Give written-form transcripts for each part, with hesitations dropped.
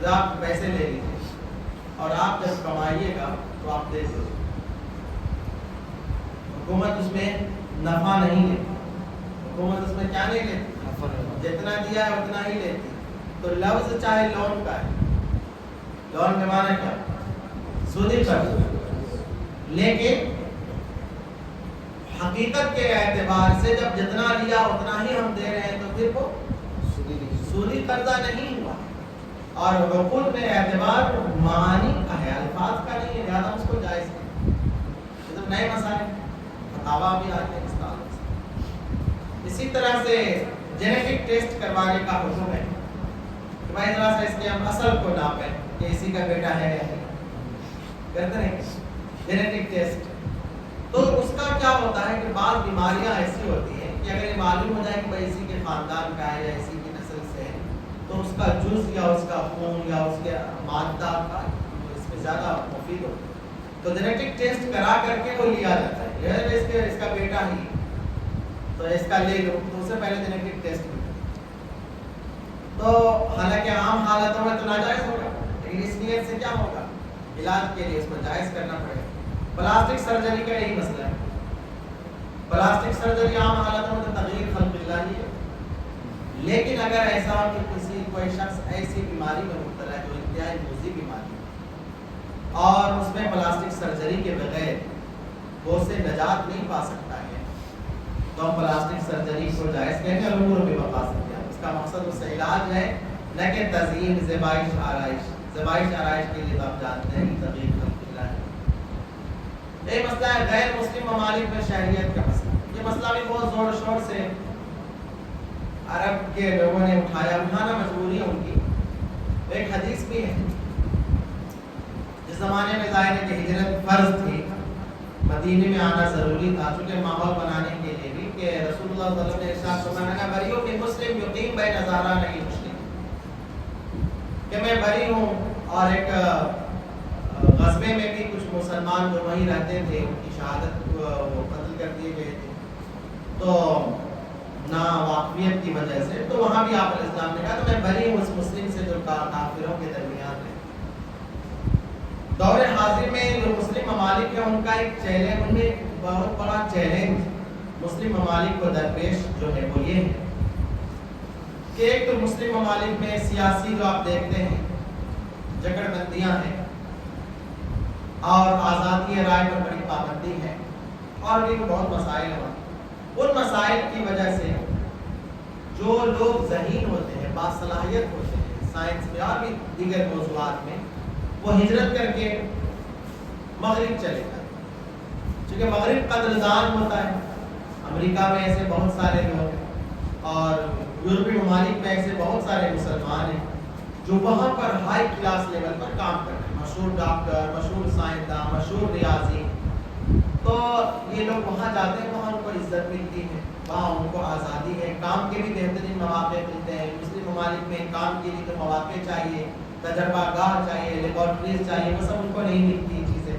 آپ پیسے لے لیجیے اور آپ جب کمائیے گا تو آپ دے دیجیے. حکومت اس میں نفع نہیں لیتی. حکومت اس میں کیا نہیں لیتی؟ جتنا دیا ہے اتنا ہی لیتی. تو لفظ چاہے لون کا ہے، لون کے معنی کیا؟ سودی قرض. لیکن حقیقت کے اعتبار سے جب جتنا لیا اتنا ہی ہم دے رہے ہیں تو پھر وہ سودی قرضہ نہیں ہوا. اور حقوق میں اعتبار معانی کا ہے، الفاظ کا نہیں ہے، لہٰذا اس کو جائز ہے. مطلب نئے مسائل فتاوا بھی آتے ہیں اس تعلق سے. اسی طرح سے جینیٹک ٹیسٹ کروانے کا حکم ہے کہ بھائی ذرا سا اس کے ہم اصل کو ناپیں کہ اسی کا بیٹا ہے یا نہیں. کرتے ہیں جینیٹک ٹیسٹ. تو اس کا کیا ہوتا ہے کہ بعض بیماریاں ایسی ہوتی ہیں کہ اگر یہ معلوم ہو جائے کہ بھائی اسی کے خاندان کا ہے یا اسی کی نسل سے ہے تو اس کا جز یا اس کا خون یا اس کے مادہ کا اس میں زیادہ مفید ہوتا ہے. تو جینیٹک ٹیسٹ کرا کر کے وہ لیا جاتا ہے. اس کا بیٹا ہی تو اس کا لے لو، تو اس سے پہلے جینیٹک ٹیسٹ ہوتا ہے. تو حالانکہ عام حالتوں میں تو ناجائز ہوگا، لیکن اس نیت سے کیا ہوگا؟ علاج کے لیے اس کو جائز کرنا پڑے گا. پلاسٹک سرجری کا یہی مسئلہ ہے. پلاسٹک سرجری عام حالتوں میں تغیر خلق اللہ ہی ہے. لیکن اگر ایسا ہو کہ کوئی شخص ایسی بیماری میں مبتلا ہے جو انتہائی موذی بیماری ہے اور اس میں پلاسٹک سرجری کے بغیر وہ اسے نجات نہیں پا سکتا ہے تو ہم پلاسٹک سرجری کو جائز کہیں گے. الامور بمقاصد ہے، اس کا مقصد اس سے علاج ہے نہ کہ تزئین، زیبائش، آرائش. زیبائش آرائش کے لیے تو آپ جانتے ہیں کہ تغیر خلق اللہ ہے. یہ مسئلہ ہے غیر مسلم ممالک میں شہریت کا مسئلہ. یہ مسئلہ بھی بہت زور شور سے عرب کے لوگوں نے اٹھانا مجبوری ہے ان کی. ایک حدیث بھی ہے، جس زمانے میں ظاہر ہے کہ ہجرت فرض تھی، مدینے میں آنا ضروری تھا چونکہ ماحول بنانے کے لیے بھی کہ رسول اللہ صلی اللہ علیہ وسلم نے ارشاد فرمایا بریء من مسلم یقیم بین ظہرانئی المشرکین، کہ میں بری ہوں. اور ایک غزبے میں بھی کچھ مسلمان جو وہیں رہتے تھے ان کی شہادت وہ قتل کر دیے گئے تھے تو نا واقفیت کی وجہ سے، تو وہاں بھی آپ علیہ السلام نے کہا تو میں بری ہوں اس مسلم سے جو کافروں کے درمیان ہے. دور حاضر میں جو مسلم ممالک ہیں ان کا ایک چیلنج، ان میں ایک بہت بڑا چیلنج مسلم ممالک کو درپیش جو ہے وہ یہ ہے کہ ایک تو مسلم ممالک میں سیاسی جو آپ دیکھتے ہیں جکڑ بندیاں ہیں اور آزادی رائے پر بڑی پابندی ہے اور بھی بہت مسائل ہیں. ان مسائل کی وجہ سے جو لوگ ذہین ہوتے ہیں، باصلاحیت ہوتے ہیں سائنس میں اور بھی دیگر موضوعات میں، وہ ہجرت کر کے مغرب چلے جاتے ہیں. چونکہ مغرب قدردان ہوتا ہے. امریکہ میں ایسے بہت سارے لوگ ہیں اور یورپی ممالک میں ایسے بہت سارے مسلمان ہیں جو وہاں پر ہائی کلاس لیول پر کام کرتے ہیں، مشہور ڈاکٹر، مشہور سائنسداں، مشہور ریاضی. تو یہ لوگ وہاں جاتے ہیں، وہاں ان کو عزت ملتی ہے، وہاں ان کو آزادی ہے، کام کے بھی بہترین مواقع ملتے ہیں. مسلم ممالک میں کام کے لیے تو مواقع چاہیے، تجربہ گاہ چاہیے، لیبارٹریز چاہیے، وہ سب ان کو نہیں ملتی چیزیں.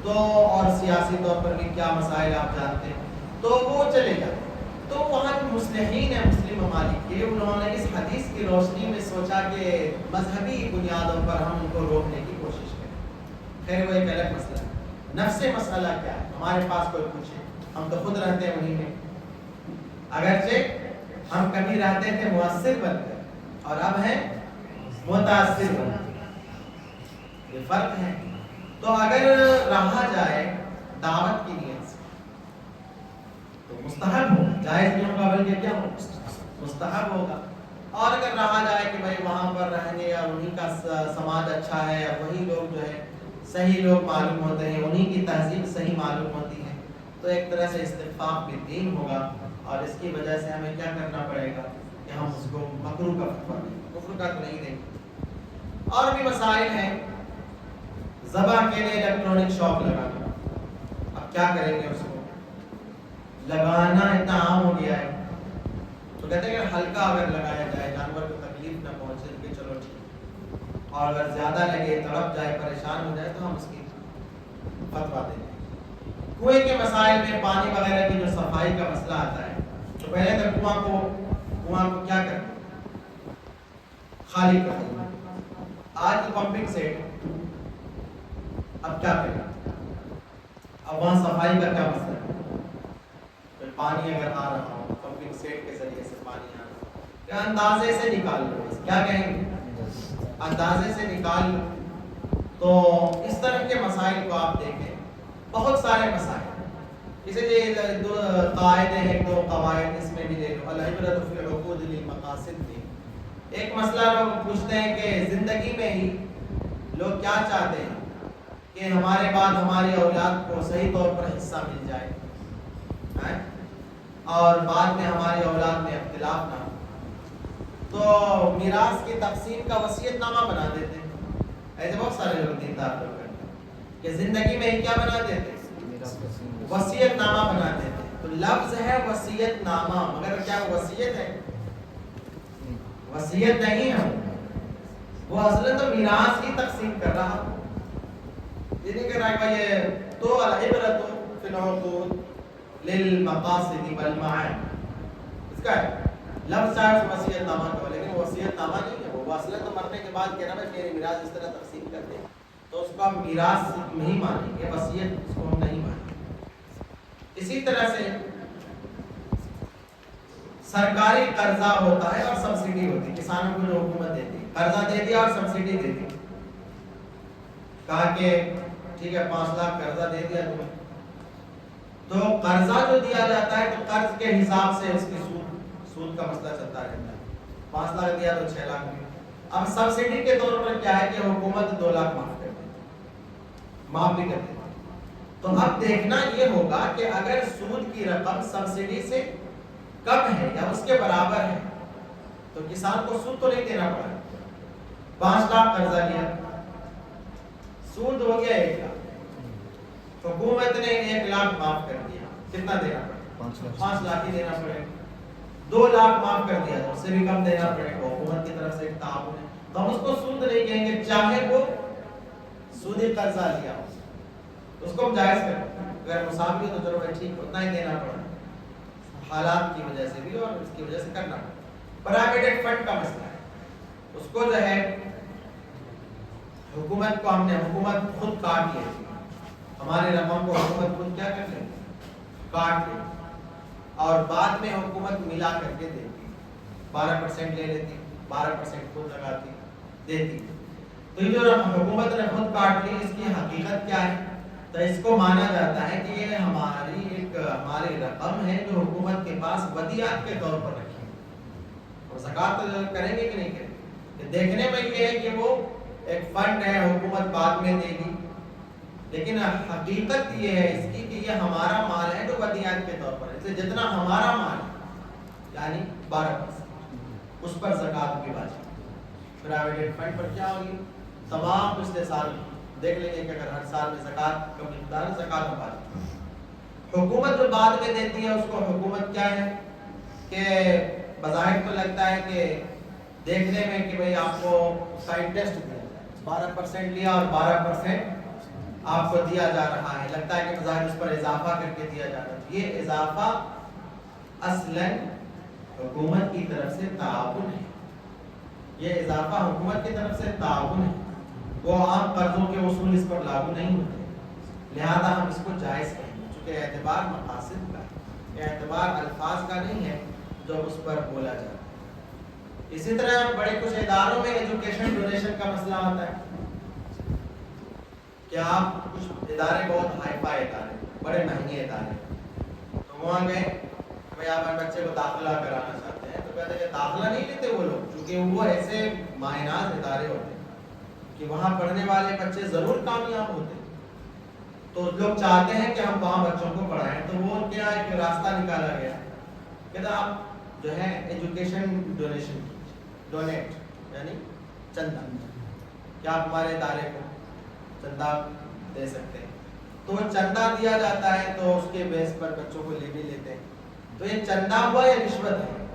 تو اور سیاسی طور پر بھی کیا مسائل آپ جانتے ہیں، تو وہ چلے جاتے ہیں. تو وہاں جو مصلحین ہیں مسلم ممالک کے، انہوں نے اس حدیث کی روشنی میں سوچا کہ مذہبی بنیادوں پر ہم ان کو روکنے کی کوشش کریں. خیر وہ ایک الگ مسئلہ ہے. نفس مسئلہ کیا ہے؟ ہمارے پاس کوئی پوچھے، ہم تو خود رہتے ہیں وہیں میں، اگرچہ ہم کبھی رہتے تھے مؤثر بن کر اور اب ہیں متاثر بن کر، یہ فرق ہے. تو اگر رہا جائے دعوت کی نیت سے تو مستحب ہوگا، جائز نہیں ہوگا بلکہ کیا ہوگا؟ مستحب ہوگا. اور اگر رہا جائے کہ بھائی وہاں پر رہنے اور انہیں کا سماج اچھا ہے اور وہی لوگ جو ہے صحیح لوگ معلوم ہوتے ہیں، انہیں کی تہذیب صحیح معلوم ہوتی ہے، تو ایک طرح سے استغفاف بالدین ہوگا. اور اس کی وجہ سے ہمیں کیا کرنا پڑے گا کہ ہم اس کو مکروہ کا فتویٰ دیں، کفر کا تو نہیں دیں. اور بھی مسائل ہیں. ذبح کے لیے الیکٹرانک شاک لگانا، اب کیا کریں گے؟ اس کو لگانا اتنا عام ہو گیا ہے تو کہتے ہیں کہ ہلکا اگر لگایا جائے جانور کو تکلیف نہ پہنچے کہ چلو ٹھیک، اور اگر زیادہ لگے، تڑپ جائے، پریشان ہو جائے تو ہم اس کی فتویٰ دیں. کنویں کے مسائل میں پانی وغیرہ کی جو صفائی کا مسئلہ آتا ہے تو پہلے تو کنواں کو کیا کریں؟ خالی کر دیں. آج کی پمپنگ سیٹ، اب کیا کریں؟ اب وہاں صفائی کا کیا مسئلہ ہے؟ پانی اگر آ رہا ہو پمپنگ سیٹ کے ذریعے سے پانی آ رہا ہو، کیا اندازے سے نکال لو، کیا کہیں گے؟ اندازے سے نکال لو۔ تو اس طرح کے مسائل کو آپ دیکھیں، بہت سارے مسائل، اسی لیے دو قاعدے ہیں، دو قواعد اس میں بھی لے لو، العبرۃ فی العقود للمقاصد میں۔ ایک مسئلہ لوگ پوچھتے ہیں کہ زندگی میں ہی لوگ کیا چاہتے ہیں کہ ہمارے بعد ہماری اولاد کو صحیح طور پر حصہ مل جائے اور بعد میں ہماری اولاد میں اختلاف نہ ہو، تو میراث کی تقسیم کا وصیت نامہ بنا دیتے ہیں۔ ایسے بہت سارے لوگ دیندار لوگ کرتے ہیں کہ زندگی میں ہی کیا بنا دیتے ہیں؟ وصیت نامہ بنا دیتے ہیں۔ تو لفظ ہے وصیت نامہ، مگر کیا وصیت ہے؟ وصیت نہیں ہے، وہ اصل تو میراث کی تقسیم کر رہا، یہ نہیں کر رہا ہے یہ تو العبرۃ فی العقود للمقاصد والمعاد، اس کا ہے لفظ چاہے وصیت نامہ کا، لیکن وصیت نامہ نہیں ہے، وہ اصل تو مرنے کے بعد کہہ رہا ہے میری میراث اس طرح تقسیم کر دیں، تو اس کو ہم میراث نہیں مانیں گے، وصیت اس کو ہم نہیں مانیں گے۔ اسی طرح سے سرکاری قرضہ ہوتا ہے اور سبسڈی ہوتی ہے، کسانوں کو جو حکومت دیتی ہے، قرضہ دے دیا اور سبسڈی دے دی، کہا کہ ٹھیک ہے 5 لاکھ قرضہ دے دیا تمہیں، تو قرضہ جو دیا جاتا ہے تو قرض کے حساب سے اس کی سود کا مسئلہ چلتا رہتا ہے، 5 لاکھ دیا تو 6 لاکھ دیا۔ اب سبسڈی کے طور پر کیا ہے کہ حکومت 2 لاکھ معاف کر دیتی، معاف بھی کر دیتی، تو اب دیکھنا یہ ہوگا کہ اگر سود کی رقم سبسڈی سے کم ہے یا اس کے برابر ہے تو کسان کو سود تو نہیں دینا پڑا، 5 لاکھ قرضہ لیا، سود ہو گیا 1 لاکھ، حکومت نے 1 لاکھ معاف کر دیا، کتنا دینا پڑے؟ 5 لاکھ ہی دینا پڑے، 2 لاکھ معاف کر دیا تو اس سے بھی کم دینا پڑے گا، حکومت کی طرف سے ایک تعاون ہے، تو ہم اس کو سود نہیں کہیں گے، چاہے وہ سودی قرضہ لیا اس کو ہم جائز کریں، اگر مساوی ہو تو چلو بھائی ٹھیک اتنا ہی دینا پڑا، حالات کی وجہ سے بھی اور اس کی وجہ سے کرنا پڑا۔ پرائیویٹ فنڈ کا مسئلہ ہے، اس کو جو ہے حکومت کو حکومت خود کاٹ لے، ہمارے رقم کو حکومت خود کیا کر لے؟ کاٹ لے، اور بعد میں حکومت ملا کر کے دیتی، 12% لے لیتی، 12% خود لگاتی دیتی، تو یہ جو حکومت نے خود کاٹ لی اس کی حقیقت کیا ہے؟ تو اس کو مانا جاتا ہے کہ یہ ہماری رقم ہے جو حکومت کے پاس ودیعت کے طور پر رکھی ہے، اور زکوٰۃ کریں گے کہ نہیں کریں گے؟ دیکھنے میں یہ ہے کہ وہ ایک فنڈ ہے، حکومت بعد میں دے گی، لیکن حقیقت یہ ہے اس کی کہ یہ ہمارا مال ہے جو ودیعت کے طور پر ہے، جتنا ہمارا مال ہے یعنی 12% اس پر زکوٰۃ بھی واجب۔ پرائیویٹ فنڈ پر کیا ہوگی؟ تمام پچھلے سال دیکھ لیں گے کہ اگر ہر سال میں زکوٰۃ کا مقدار زکوٰۃ واجب، حکومت جو بعد میں دیتی ہے اس کو حکومت کیا ہے کہ بظاہر تو لگتا ہے کہ دیکھنے میں کہ بھئی آپ کو اس کا انٹرسٹ دیا جائے، 12% لیا اور 12% آپ کو دیا جا رہا ہے، لگتا ہے کہ بظاہر اس پر اضافہ کر کے دیا جا رہا ہے، یہ اضافہ اصلاً حکومت کی طرف سے تعاون ہے، یہ اضافہ حکومت کی طرف سے تعاون ہے، وہ عام قرضوں کے اصول اس پر لاگو نہیں ہوتے، لہذا ہم اس کو جائز کہیں گے، چونکہ اعتبار مقاصد کا ہے، اعتبار الفاظ کا نہیں ہے جو اس پر بولا جاتا ہے۔ اسی طرح بڑے کچھ اداروں میں ایجوکیشن ڈونیشن کا مسئلہ ہوتا ہے کہ آپ کچھ ادارے بہت ہائی فائی ادارے، بڑے مہنگے ادارے، تو وہاں گئے بھائی آپ اپنے بچے کو داخلہ کرانا چاہتے ہیں، تو کہتے ہیں کہ داخلہ نہیں لیتے وہ لوگ، کیونکہ وہ ایسے ماہناز ادارے ہوتے ہیں کہ وہاں پڑھنے والے بچے ضرور کامیاب ہوتے ہیں، تو لوگ چاہتے ہیں کہ ہم وہاں بچوں کو پڑھائیں، تو وہ کیا ایک راستہ نکالا گیا کہ آپ جو ہے ایجوکیشن ڈونیشن ڈونیٹ یعنی چندہ، کیا آپ ہمارے ادارے کو چندہ دے سکتے ہیں، تو چندہ دیا جاتا ہے، تو اس کے بیس پر بچوں کو لے بھی لیتے ہیں، تو یہ چندہ ہوا یا رشوت ہے؟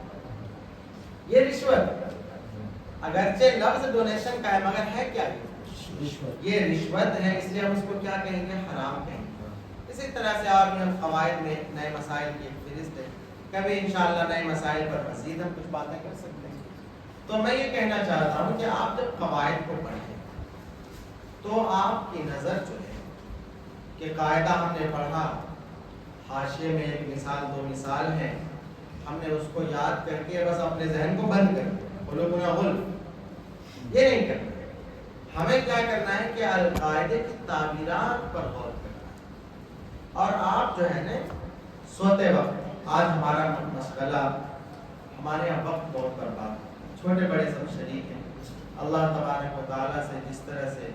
یہ رشوت، اگرچہ لفظ ڈونیشن کا ہے مگر ہے کیا یہ رشوت ہے، اس لیے ہم اس کو کیا کہیں گے؟ حرام کہیں گے۔ اسی طرح سے اور بھی ہم قواعد میں نئے مسائل کی ایک فہرست ہے، کبھی انشاءاللہ نئے مسائل پر مزید ہم کچھ باتیں کر سکتے ہیں۔ تو میں یہ کہنا چاہتا ہوں کہ آپ جب قواعد کو پڑھیں تو آپ کی نظر جو ہے کہ قاعدہ ہم نے پڑھا، حاشیے میں ایک مثال دو مثال ہے، ہم نے اس کو یاد کر کے بس اپنے ذہن کو بند کر دیا، قلوبنا غلف، یہ نہیں کرنا۔ ہمیں کیا کرنا ہے کہ القاعدے کی تعبیرات پر غور کرنا ہے۔ اور آپ جو ہے نا سوتے وقت، آج ہمارا مشغلہ، ہمارے یہاں وقت بہت برباد، چھوٹے بڑے سب شریک ہیں۔ اللہ تبارک و تعالیٰ سے جس طرح سے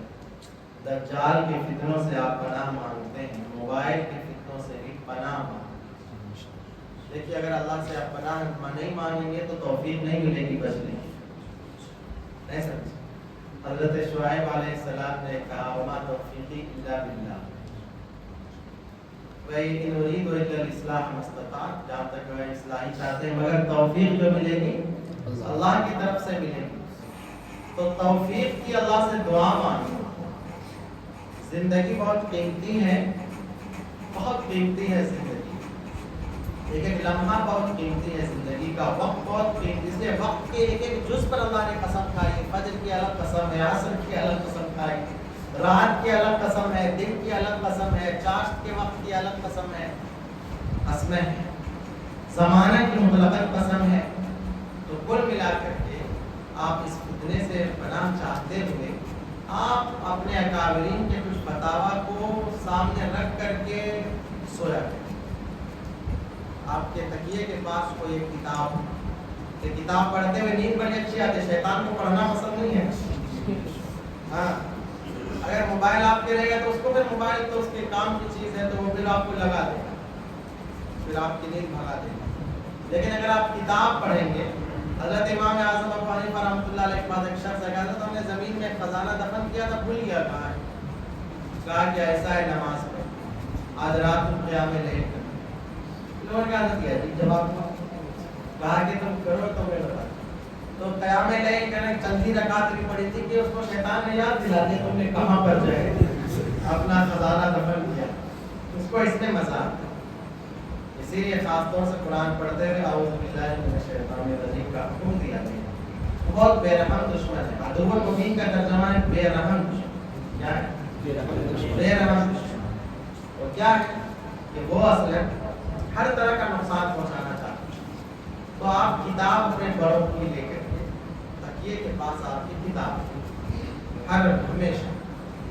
دجال کے فتنوں سے آپ پناہ مانگتے ہیں، موبائل کے فتنوں سے بھی پناہ مانگتے ہیں۔ دیکھیے اگر اللہ سے آپ پناہ نہیں مانگیں گے تو توفیق نہیں ملے گی بچنے کی، نہیں سمجھ۔ حضرت شعیب علیہ السلام نے کہا وما توفیقی الا باللہ، ان اريد الا الاصلاح ما استطعت، جہاں تک وہ اصلاحی چاہتے ہیں مگر توفیق جو ملے گی اللہ کی طرف سے ملے گی۔ تو توفیق کی اللہ سے دعا مانگو۔ زندگی بہت قیمتی ہے، بہت قیمتی ہے زندگی، ایک ایک لمحہ بہت قیمتی ہے زندگی کا، وقت بہت قیمتی، اس لیے وقت کے ایک ایک جز پر اللہ نے قسم کھائی ہے۔ فجر کی الگ قسم ہے، عصر کی الگ قسم کھائی، رات کی الگ قسم ہے، دن کی الگ قسم ہے، چاشت کے وقت کی الگ قسم ہے، قسمیں ہیں، زمانہ کی مطلق قسم ہے۔ تو کل ملا کر کے آپ اس فتنے سے پناہ چاہتے ہوئے آپ اپنے اکابرین کے کچھ فتاوا کو سامنے رکھ کر کے سویا کریں۔ آپ کے تکیے کے پاس کوئی ایک کتاب، یہ کتاب پڑھتے ہوئے نیند بڑی اچھی آتی ہے، شیطان کو پڑھنا پسند نہیں ہے۔ ہاں اگر موبائل آپ کے رہے گا تو اس کو پھر موبائل تو اس کے کام کی چیز ہے تو وہ پھر آپ کو لگا دے گا، پھر آپ کی نیند بھگا دے گا۔ لیکن اگر آپ کتاب پڑھیں گے، حضرت امام اعظم ابو حنیفہ رحمۃ اللہ علیہ کے بعد ایک شخص ہے، کہا تھا ہم نے زمین میں خزانہ دفن کیا تھا، بھول گیا کہاں ہے، کہا کہ ایسا ہے نماز میں آج رات کو قیام لیل کر، لوگوں نے کہا دیا جی جواب، کہا کہ تم کرو تو میں بتا۔ تو قیام لیل کرنے چند ہی رکعت بھی پڑی تھی کہ اس کو شیطان نے یاد دلا دیا تم نے کہاں پر جو ہے اپنا خزانہ دفن کیا، اس کو اس نے مزاق۔ اسی لیے خاص طور سے قرآن پڑھتے ہوئے اعوذ باللہ من الشیطان الرجیم کا حکم دیا گیا۔ بہت بے رحم دشمن ہے، عدو المبین کا ترجمہ ہے بے رحم دشمن۔ کیا ہے؟ بے رحم دشمن۔ اور کیا ہے کہ وہ اصلاً ہر طرح کا نقصان پہنچانا چاہتے ہیں۔ تو آپ کتاب اپنے بڑوں کی لے کر کے تکیے کے پاس آپ کی کتاب، ہر ہمیشہ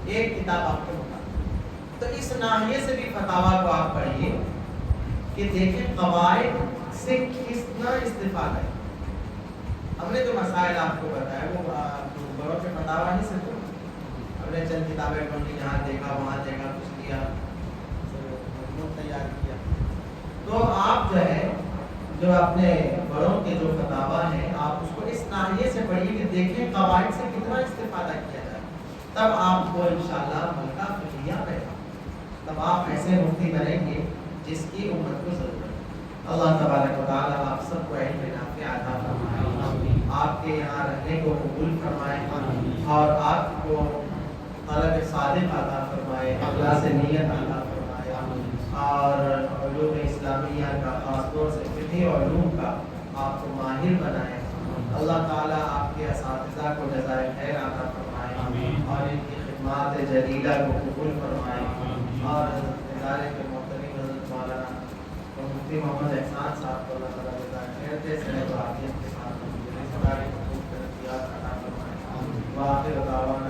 ایک کتاب آپ کے مطابق۔ تو اس ناحیے سے بھی فتاوا کو آپ پڑھیے کہ دیکھیں قواعد سے کتنا استفادہ ہے۔ ہم نے جو مسائل آپ کو بتایا وہ بڑوں کے فتاوا ہی سے تو ہم نے چند کتابیں پڑھی، یہاں دیکھا وہاں دیکھا، کچھ کیا، تیار کیا۔ تو آپ جو ہے جو اپنے بڑوں کے جو فتاوا ہیں آپ اس کو اس ناحیے سے پڑھیے کہ دیکھیں قواعد سے کتنا استفادہ کیا جائے، تب آپ کو انشاءاللہ ملکہ فقیہ پیدا، تب آپ ایسے مفتی بنیں گے جس کی امت کو ضرورت ہے۔ اللہ تبارک و تعالیٰ آپ سب کو علم نافع عطا فرمائے، آپ کے یہاں رہنے کو قبول فرمائے اور آپ کو طلب صادق عطا فرمائے، اخلاص نیت عطا فرمائے، اور علوم اسلامیہ کا خاص طور سے فقہ علوم کا آپ کو ماہر بنائے۔ اللہ تعالیٰ آپ کے اساتذہ کو جزائے خیر عطا فرمائے اور ان کی خدمات جلیلہ کو قبول فرمائے، اور ادارے کے محترم حضرت مولانا مفتی محمد احسان صاحب کو اللہ تعالیٰ جزائے خیر دے، صحت و عافیت کے ساتھ ادارے کو خوب ترقیات عطا فرمائے۔ وآخر دعوانا